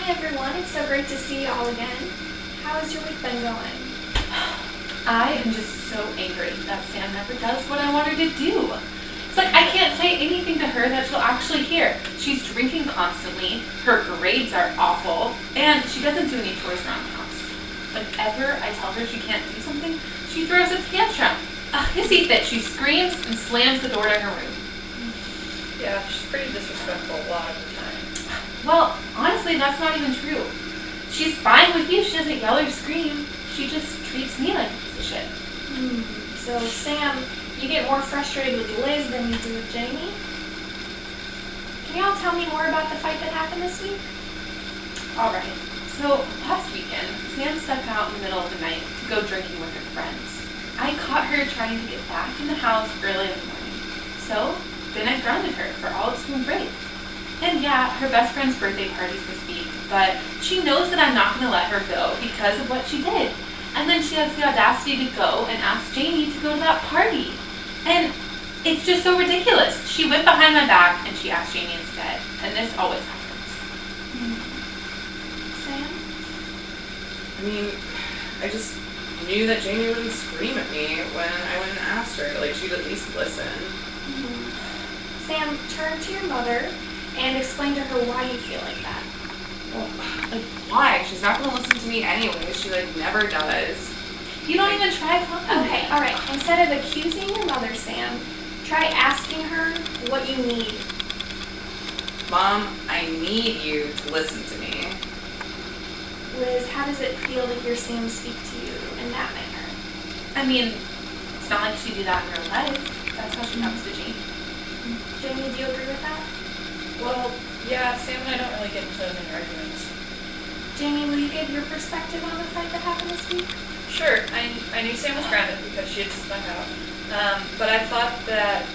Hi everyone, it's so great to see you all again. How has your week been going? I am just so angry that Sam never does what I want her to do. It's like I can't say anything to her that she'll actually hear. She's drinking constantly, her grades are awful, and she doesn't do any chores around the house. Whenever I tell her she can't do something, she throws a tantrum. A hissy fit, she screams and slams the door to her room. Yeah, she's pretty disrespectful a lot of the time. Well, honestly, that's not even true. She's fine with you. She doesn't yell or scream. She just treats me like a piece of shit. So, Sam, you get more frustrated with Liz than you do with Jamie? Can y'all tell me more about the fight that happened this week? Alright, so last weekend, Sam stepped out in the middle of the night to go drinking with her friends. I caught her trying to get back in the house early in the morning. So, then I grounded her for all of spring break. And yeah, her best friend's birthday party's this week, but she knows that I'm not going to let her go because of what she did. And then she has the audacity to go and ask Jamie to go to that party. And it's just so ridiculous. She went behind my back and she asked Jamie instead. And this always happens. Sam? I mean, I just knew that Jamie wouldn't scream at me when I went and asked her. Like, she'd at least listen. Sam, turn to your mother and explain to her why you feel like that. Well, like, why? She's not going to listen to me anyway. She, never does. You don't even try talking. Okay, alright. Instead of accusing your mother, Sam, try asking her what you need. Mom, I need you to listen to me. Liz, how does it feel to hear Sam speak to you in that manner? I mean, it's not like she did that in her life. That's how she talks to Jamie. Jamie, do you agree with that? Well, yeah, Sam and I don't really get into many arguments. Jamie, will you give your perspective on the fight that happened this week? Sure, I knew Sam was grounded because she had snuck out. But I thought that,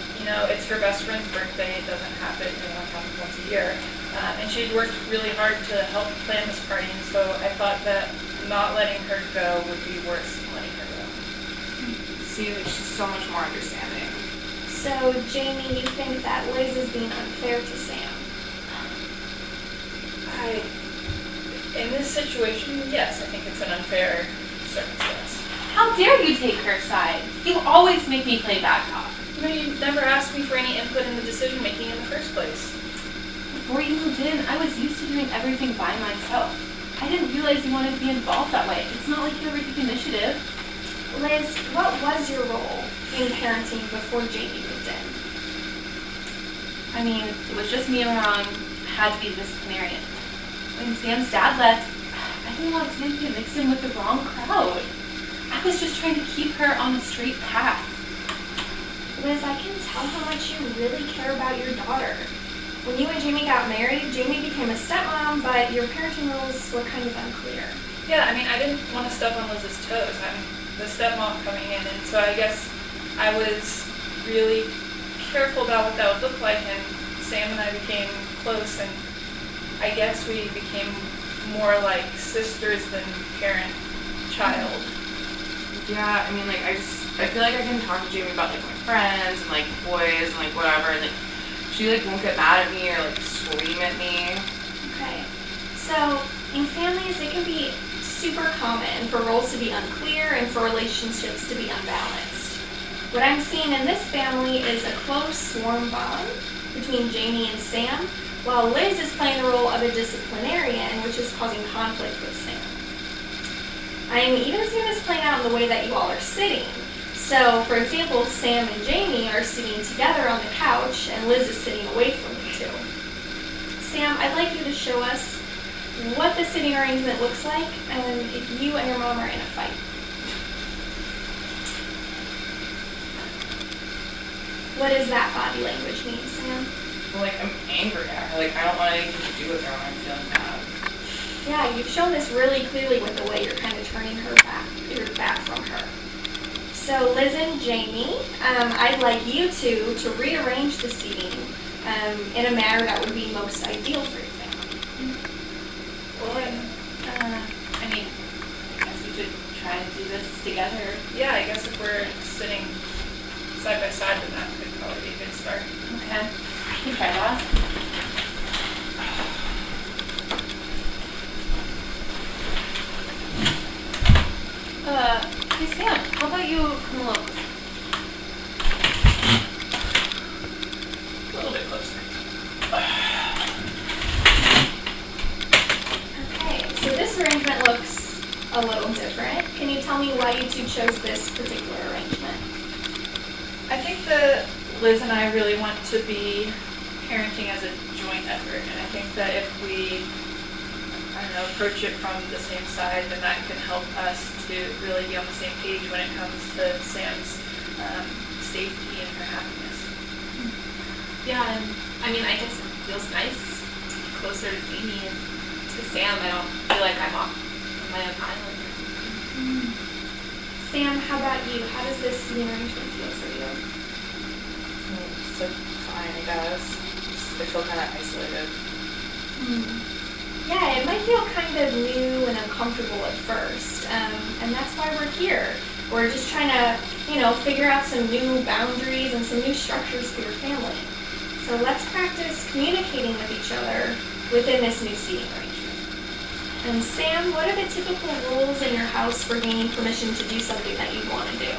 it's her best friend's birthday. It doesn't happen, it happens once a year. And she'd worked really hard to help plan this party, and so I thought that not letting her go would be worse than letting her go. See, she's so much more understanding. So, Jamie, you think that Liz is being unfair to Sam? In this situation, yes, I think it's an unfair circumstance. How dare you take her side? You always make me play bad cop. You never asked me for any input in the decision making in the first place. Before you moved in, I was used to doing everything by myself. I didn't realize you wanted to be involved that way. It's not like you ever took initiative. Liz, what was your role in parenting before Jamie moved in? I mean, it was just me around. Had to be the disciplinarian. When Sam's dad left, I didn't want Sam to mix in with the wrong crowd. I was just trying to keep her on the straight path. Liz, I can tell how much you really care about your daughter. When you and Jamie got married, Jamie became a stepmom, but your parenting roles were kind of unclear. Yeah, I didn't want to step on Liz's toes. I'm the stepmom coming in, and so I guess I was really careful about what that would look like, and Sam and I became close, and I guess we became more like sisters than parent-child. Yeah, I feel like I can talk to Jamie about, my friends and, boys and, whatever, and, she, won't get mad at me or, scream at me. Okay. So, in families, it can be super common for roles to be unclear and for relationships to be unbalanced. What I'm seeing in this family is a close, warm bond between Jamie and Sam, while Liz is playing the role of a disciplinarian, which is causing conflict with Sam. I'm even seeing this playing out in the way that you all are sitting. So, for example, Sam and Jamie are sitting together on the couch, and Liz is sitting away from you two. Sam, I'd like you to show us what the sitting arrangement looks like, and if you and your mom are in a fight. What does that body language mean, Sam? Well, I'm angry at her. I don't want anything to do with her when I'm feeling bad. Yeah, you've shown this really clearly with the way you're kind of turning your back from her. So, Liz and Jamie, I'd like you two to rearrange the seating in a manner that would be most ideal for your family. Well, I guess we should try and do this together. yeah, I guess if we're sitting side by side, then that could probably be a good start. Okay, we can try that. about you come a little closer? A little bit closer. Okay, so this arrangement looks a little different. Can you tell me why you two chose this particular arrangement? I think that Liz and I really want to be parenting as a joint effort, and I think that if we, I don't know, approach it from the same side, then that can help us to really be on the same page when it comes to Sam's safety and her happiness. Yeah, and I mean, I guess it feels nice to be closer to Jamie and to Sam. I don't feel like I'm off on my own island or something. Sam, how about you? How does this new arrangement feel for you? It's like fine, I guess. I feel kind of isolated. Yeah, it might feel kind of new and uncomfortable at first, and that's why we're here. We're just trying to, figure out some new boundaries and some new structures for your family. So let's practice communicating with each other within this new seating arrangement. And Sam, what are the typical rules in your house for gaining permission to do something that you want to do?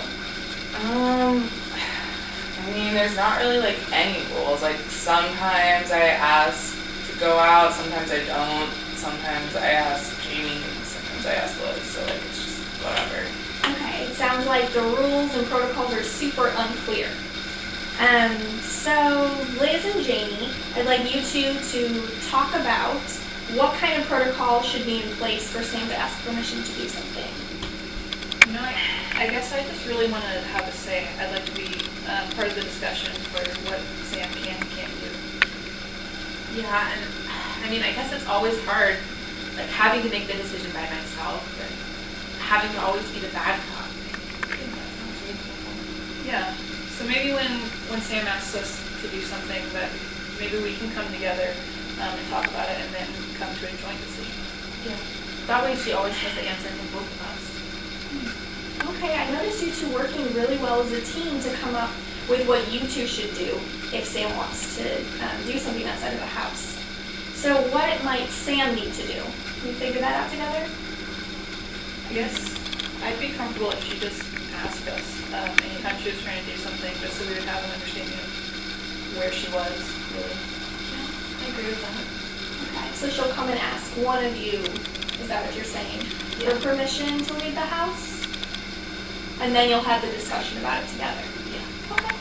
I mean, there's not really like any rules. Like sometimes I ask to go out, sometimes I don't. Sometimes I ask Jamie, sometimes I ask Liz. So like it's just whatever. Okay, it sounds like the rules and protocols are super unclear. So Liz and Jamie, I'd like you two to talk about what kind of protocol should be in place for Sam to ask permission to do something. I guess I just really want to have a say. I'd like to be part of the discussion for what Sam can and can't do. Yeah, and I mean, I guess it's always hard, like having to make the decision by myself and having to always be the bad cop. I think that sounds reasonable. Yeah. So maybe when Sam asks us to do something, that maybe we can come together and talk about it and then come to a joint decision. Yeah. That way she always has the answer from both of us. Okay, I noticed you two working really well as a team to come up with what you two should do if Sam wants to do something outside of the house. So what might Sam need to do? Can you figure that out together? I guess I'd be comfortable if she just asked us anytime she was trying to do something, just so we would have an understanding of where she was, really. Yeah, I agree with that. Okay, so she'll come and ask one of you, is that what you're saying, for permission to leave the house? And then you'll have the discussion about it together. Yeah. Okay.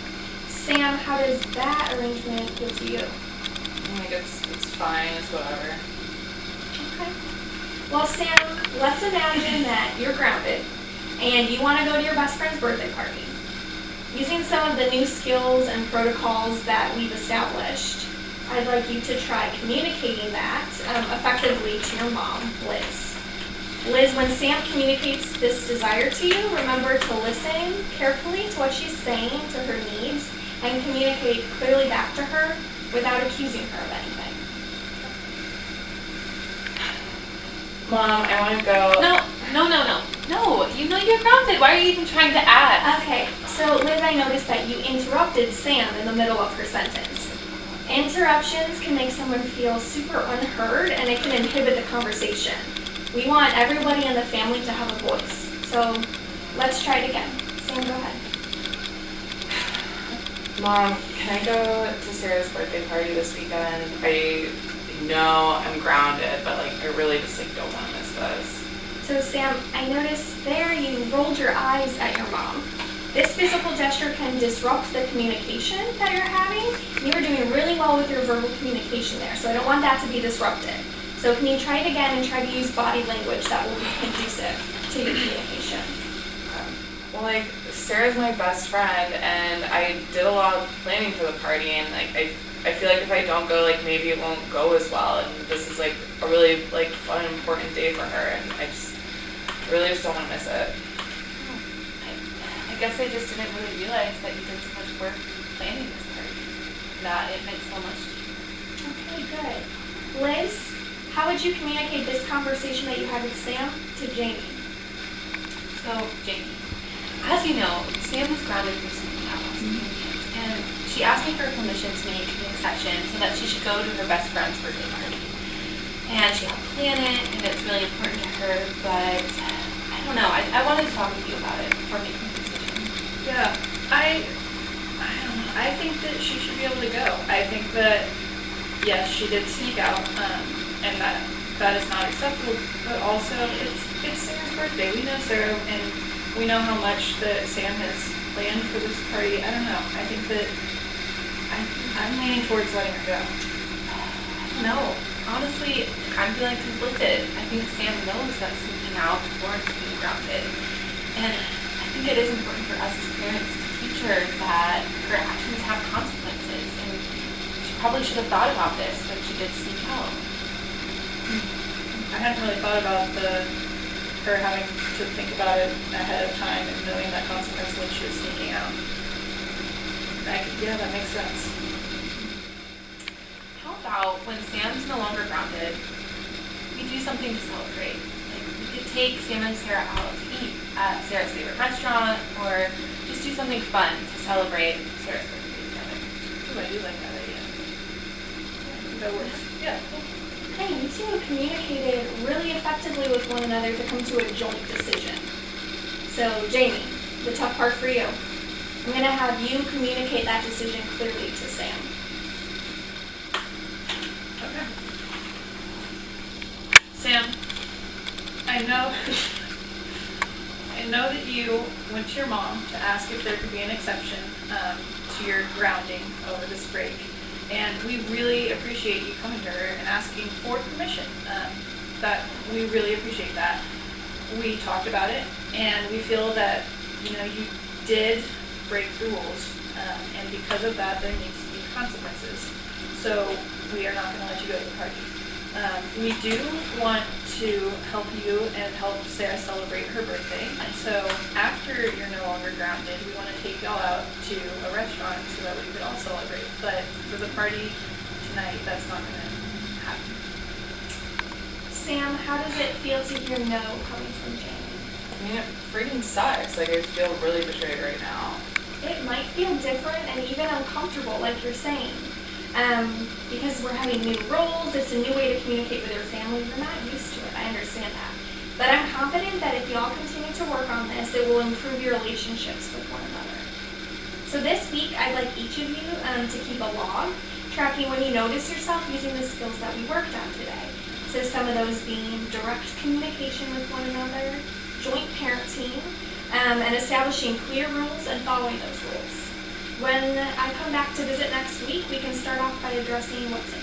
Sam, how does that arrangement feel to you? Like it's fine, it's whatever. Okay. Well, Sam, let's imagine that you're grounded and you want to go to your best friend's birthday party. Using some of the new skills and protocols that we've established, I'd like you to try communicating that effectively to your mom, Liz. Liz, when Sam communicates this desire to you, remember to listen carefully to what she's saying, to her needs, and communicate clearly back to her without accusing her of anything. Mom, I want to go. No, you know you're grounded. Why are you even trying to ask? Okay, so Liz, I noticed that you interrupted Sam in the middle of her sentence. Interruptions can make someone feel super unheard and it can inhibit the conversation. We want everybody in the family to have a voice. So let's try it again. Sam, go ahead. Mom, can I go to Sarah's birthday party this weekend? I know I'm grounded, but like I really just like don't want to miss this. So Sam, I noticed there you rolled your eyes at your mom. This physical gesture can disrupt the communication that you're having. You were doing really well with your verbal communication there, so I don't want that to be disrupted. So can you try it again and try to use body language that will be conducive to your communication? Well, like Sarah's my best friend, and I did a lot of planning for the party, and like I feel like if I don't go, like maybe it won't go as well. And this is like a really like fun, important day for her, and I really just don't want to miss it. I guess I just didn't really realize that you did so much work planning this party. That it meant so much to you. Okay, good. Liz, how would you communicate this conversation that you had with Sam to Jamie? So, Jamie, as you know, Sam was grounded for something else. And she asked me for permission to make an exception so that she should go to her best friend's birthday party. And she helped plan it, and it's really important to her, but I don't know. I wanted to talk with you about it before making a decision. Yeah, I don't know. I think that she should be able to go. I think that yes, she did sneak out, and that is not acceptable. But also, it's Sarah's birthday. We know Sarah, and we know how much that Sam has planned for this party. I don't know. I think that I'm leaning towards letting her go. No, honestly, I'm feeling conflicted. I think Sam knows that sneaking out warrants being grounded. And I think it is important for us as parents to teach her that her actions have consequences. And she probably should have thought about this when she did sneak out. I hadn't really thought about her having to think about it ahead of time and knowing that consequence when she was sneaking out. Yeah, that makes sense. How about when Sam's no longer grounded, we do something to celebrate? Like, we could take Sam and Sarah out to eat at Sarah's favorite restaurant, or just do something fun to celebrate Sarah's birthday together. Ooh, I do like that idea. That works. Yeah. Hey, you two have communicated really effectively with one another to come to a joint decision. So, Jamie, the tough part for you. I'm going to have you communicate that decision clearly to Sam. Okay. Sam, I know that you went to your mom to ask if there could be an exception to your grounding over this break. And we really appreciate you coming to her and asking for permission. That we really appreciate that. We talked about it, and we feel that you did break the rules, and because of that, there needs to be consequences. So we are not going to let you go to the party. We do want to help you and help Sarah celebrate her birthday. And so after you're no longer grounded, we want to take y'all out to a restaurant so that we could all celebrate. But for the party tonight, that's not going to happen. Sam, how does it feel to hear no coming from Jamie? I mean, it freaking sucks. Like, I feel really betrayed right now. It might feel different and even uncomfortable, like you're saying. Because we're having new roles, it's a new way to communicate with your family. We're not used to it, I understand that. But I'm confident that if y'all continue to work on this, it will improve your relationships with one another. So this week, I'd like each of you to keep a log, tracking when you notice yourself using the skills that we worked on today. So some of those being direct communication with one another, joint parenting, and establishing clear rules and following those rules. When I come back to visit next week, we can start off by addressing what's in